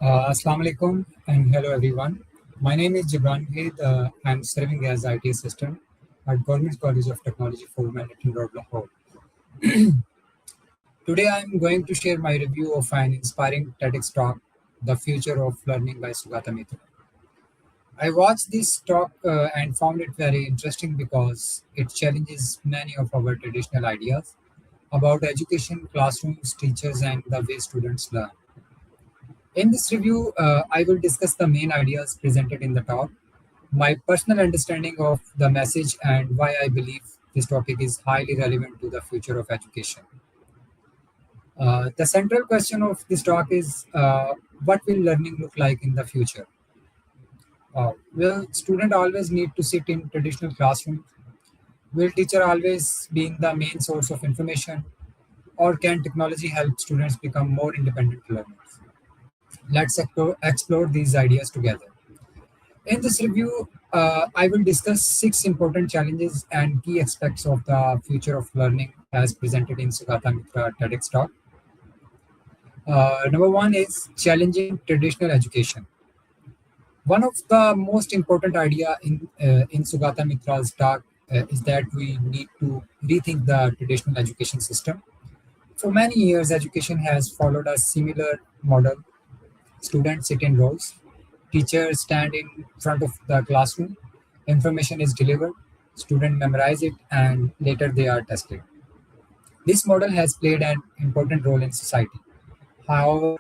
Assalamu alaikum and hello everyone. My name is Jibran. I'm serving as IT assistant at Government College of Technology for Women at Lahore. Today I'm going to share my review of an inspiring TEDx talk, The Future of Learning by Sugata Mitra. I watched this talk and found it very interesting because it challenges many of our traditional ideas about education, classrooms, teachers, and the way students learn. In this review, I will discuss the main ideas presented in the talk, my personal understanding of the message, and why I believe this topic is highly relevant to the future of education. The central question of this talk is what will learning look like in the future? Will student always need to sit in traditional classrooms? Will teacher always being the main source of information? Or can technology help students become more independent learners? Let's explore these ideas together. In this review, I will discuss 6 important challenges and key aspects of the future of learning as presented in Sugata Mitra TEDx Talk. Number one is challenging traditional education. One of the most important idea in Sugata Mitra's talk is that we need to rethink the traditional education system. For many years, education has followed a similar model. Students sit in rows, teachers stand in front of the classroom, information is delivered, students memorize it, and later they are tested. This model has played an important role in society. However,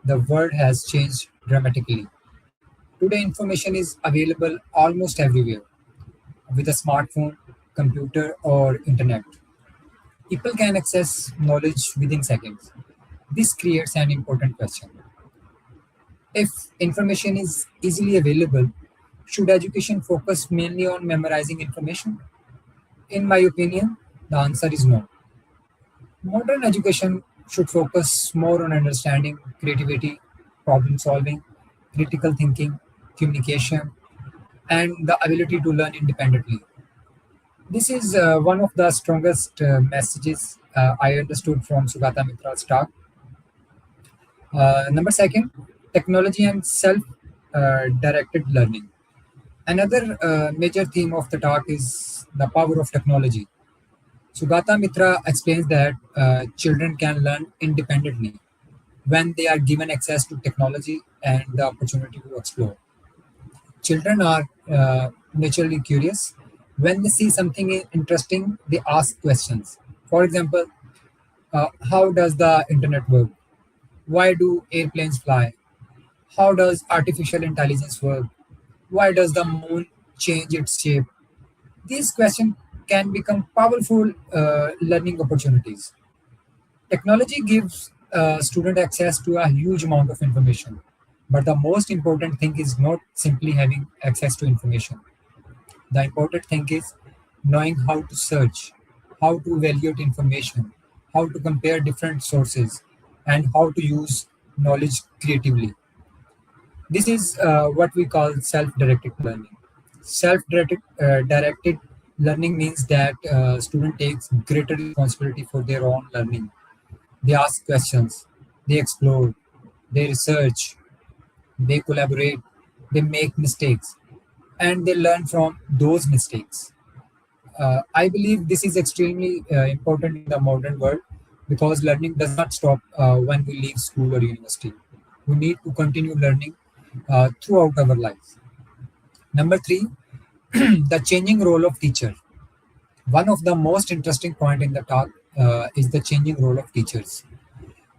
the world has changed dramatically. Today, information is available almost everywhere with a smartphone, computer, or internet. People can access knowledge within seconds. This creates an important question. If information is easily available, should education focus mainly on memorizing information? In my opinion, the answer is no. Modern education should focus more on understanding, creativity, problem solving, critical thinking, communication, and the ability to learn independently. This is one of the strongest messages I understood from Sugata Mitra's talk. Number second, technology and self-directed learning. Another major theme of the talk is the power of technology. Sugata Mitra explains that children can learn independently when they are given access to technology and the opportunity to explore. Children are naturally curious. When they see something interesting, they ask questions. For example, how does the internet work? Why do airplanes fly? How does artificial intelligence work? Why does the moon change its shape? These questions can become powerful learning opportunities. Technology gives student access to a huge amount of information, but the most important thing is not simply having access to information. The important thing is knowing how to search, how to evaluate information, how to compare different sources, and how to use knowledge creatively. This is what we call self-directed learning. Self-directed learning means that student takes greater responsibility for their own learning. They ask questions, they explore, they research, they collaborate, they make mistakes, and they learn from those mistakes. I believe this is extremely important in the modern world because learning does not stop when we leave school or university. We need to continue learning throughout our lives. Number three, the changing role of teacher. One of the most interesting point in the talk is the changing role of teachers.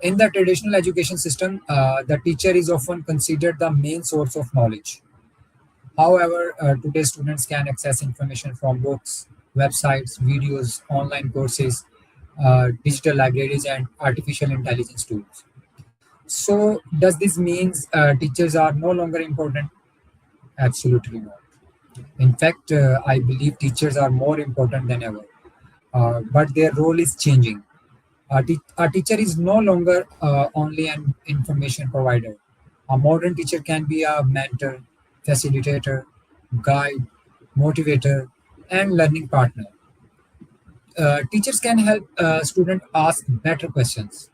In the traditional education system, the teacher is often considered the main source of knowledge. However, today students can access information from books, websites, videos, online courses, digital libraries, and artificial intelligence tools. So, does this mean teachers are no longer important? Absolutely not. In fact, I believe teachers are more important than ever, but their role is changing. A teacher is no longer only an information provider. A modern teacher can be a mentor, facilitator, guide, motivator, and learning partner. Teachers can help students ask better questions.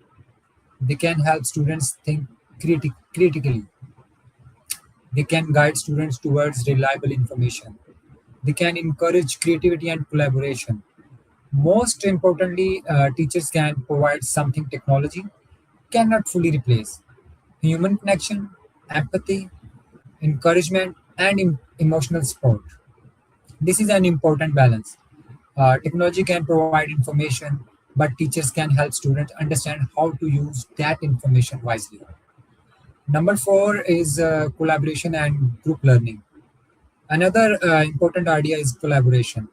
They can help students think critically. They can guide students towards reliable information. They can encourage creativity and collaboration. Most importantly, teachers can provide something technology cannot fully replace: human connection, empathy, encouragement, and emotional support. This is an important balance. Technology can provide information, but teachers can help students understand how to use that information wisely. Number four is collaboration and group learning. Another important idea is collaboration.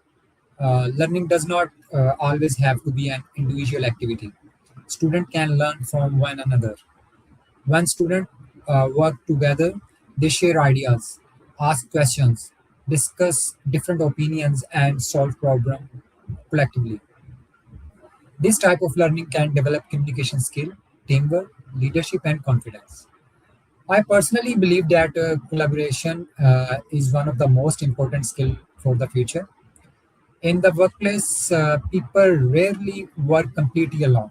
Learning does not always have to be an individual activity. Student can learn from one another. When students work together, they share ideas, ask questions, discuss different opinions, and solve problems collectively. This type of learning can develop communication skill, teamwork, leadership, and confidence. I personally believe that collaboration is one of the most important skills for the future. In the workplace, people rarely work completely alone.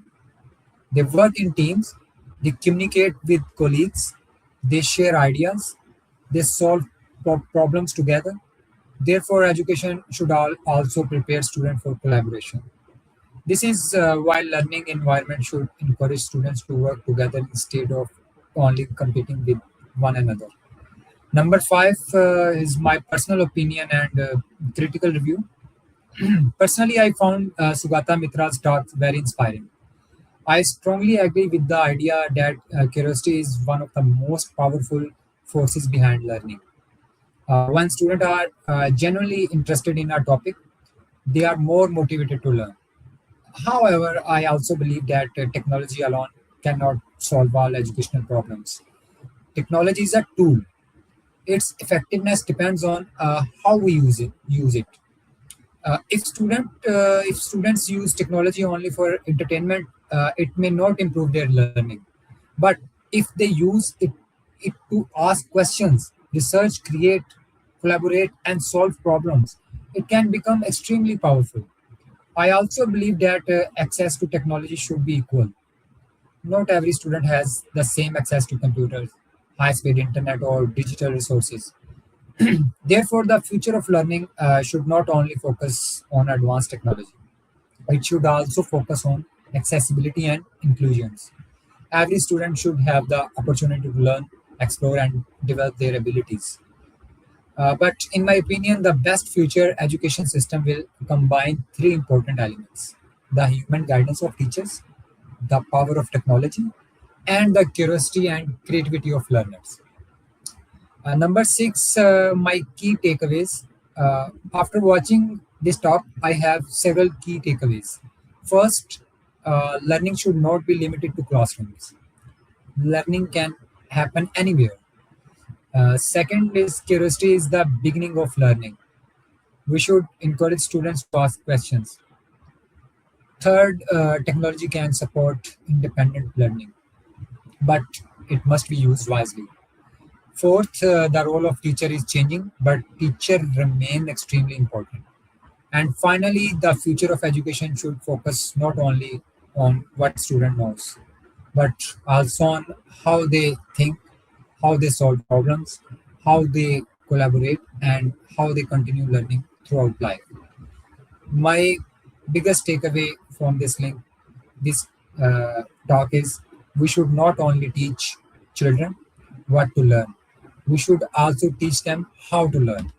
They work in teams, they communicate with colleagues, they share ideas, they solve problems together. Therefore, education should also prepare students for collaboration. This is why learning environment should encourage students to work together instead of only competing with one another. Number five is my personal opinion and critical review. Personally, I found Sugata Mitra's talk very inspiring. I strongly agree with the idea that curiosity is one of the most powerful forces behind learning. When students are genuinely interested in a topic, they are more motivated to learn. However, I also believe that technology alone cannot solve all educational problems. Technology is a tool. Its effectiveness depends on how we Use it. If students use technology only for entertainment, it may not improve their learning. But if they use it to ask questions, research, create, collaborate, and solve problems, it can become extremely powerful. I also believe that access to technology should be equal. Not every student has the same access to computers, high speed internet, or digital resources. Therefore, the future of learning should not only focus on advanced technology, it should also focus on accessibility and inclusions. Every student should have the opportunity to learn, explore, and develop their abilities. But in my opinion, the best future education system will combine three important elements: the human guidance of teachers, the power of technology, and the curiosity and creativity of learners. Number six, my key takeaways. After watching this talk, I have several key takeaways. First, learning should not be limited to classrooms. Learning can happen anywhere. Second is curiosity is the beginning of learning. We should encourage students to ask questions. Third, technology can support independent learning, but it must be used wisely. Fourth, the role of teacher is changing, but teacher remain extremely important. And finally, the future of education should focus not only on what student knows, but also on how they think, how they solve problems, how they collaborate, and how they continue learning throughout life. My biggest takeaway from this talk is we should not only teach children what to learn, we should also teach them how to learn.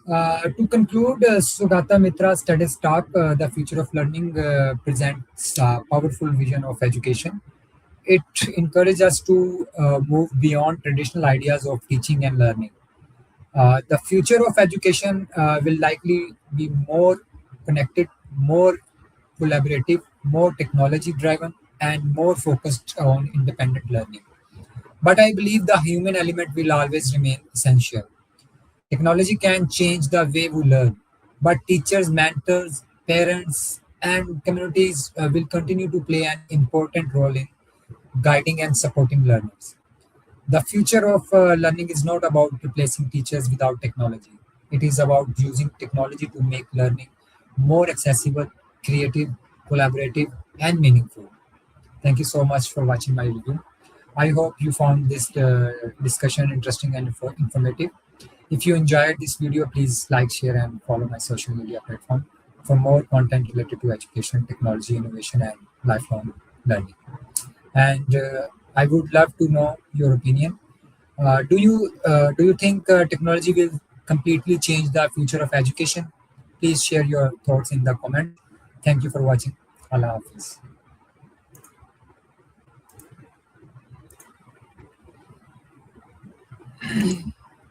To conclude, Sugata Mitra's TEDx talk, The Future of Learning, presents a powerful vision of education. It encourages us to move beyond traditional ideas of teaching and learning. The future of education will likely be more connected, more collaborative, more technology driven, and more focused on independent learning. But I believe the human element will always remain essential. Technology can change the way we learn, but teachers, mentors, parents, and communities will continue to play an important role in guiding and supporting learners. The future of learning is not about replacing teachers without technology. It is about using technology to make learning more accessible, creative, collaborative, and meaningful. Thank you so much for watching my review. I hope you found this discussion interesting and informative. If you enjoyed this video, please like, share, and follow my social media platform for more content related to education, technology, innovation, and lifelong learning. And I would love to know your opinion. Do you think technology will completely change the future of education? Please share your thoughts in the comment. Thank you for watching. Allah Hafiz.